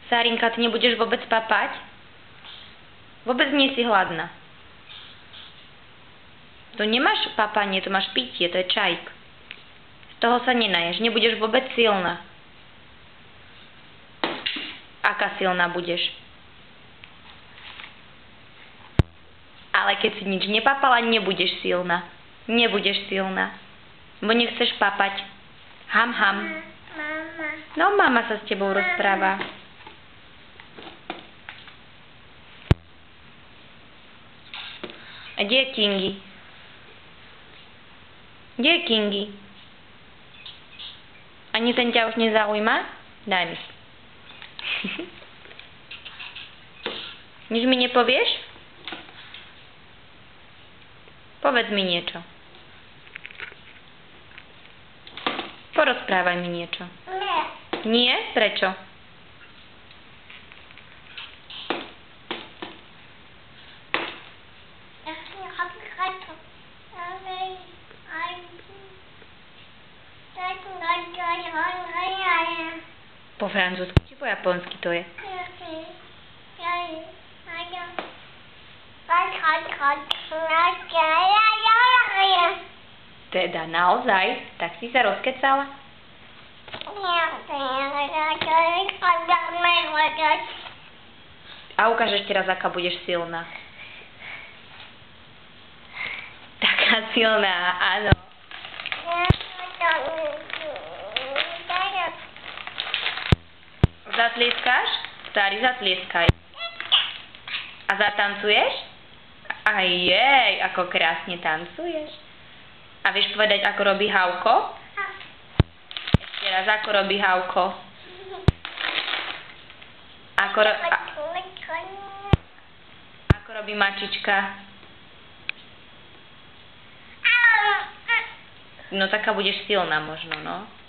Sárinka, ty nebudeš vôbec papať? Vôbec nie si hladná. To nemáš papanie, to máš pitie, to je čajk. Z toho sa nenaješ, nebudeš vôbec silná. Aká silná budeš? Ale keď si nič nepapala, nebudeš silná. Nebudeš silná. Bo nechceš papať. Ham, ham. Mama. No, mama sa s tebou rozpráva. A kde je Kingy? Kde je Kingy? Ani ten ťa už nezaujíma? Daj mi. Nič mi nepovieš? Povedz mi niečo. Porozprávaj mi niečo. Nie. Nie? Prečo? Po francúzsky či po japonsky to je? Teda naozaj? Tak si sa rozkecala? A ukáž ešte raz, aká budeš silná. Taká silná, áno. Zatlieskáš? Sári, zatlieskaj. A zatancuješ? Aj jej, ako krásne tancuješ. A vieš povedať, ako robí Hauko? Ešte raz, ako robí Hauko? Ako robí Mačička? No taká budeš silná možno, no.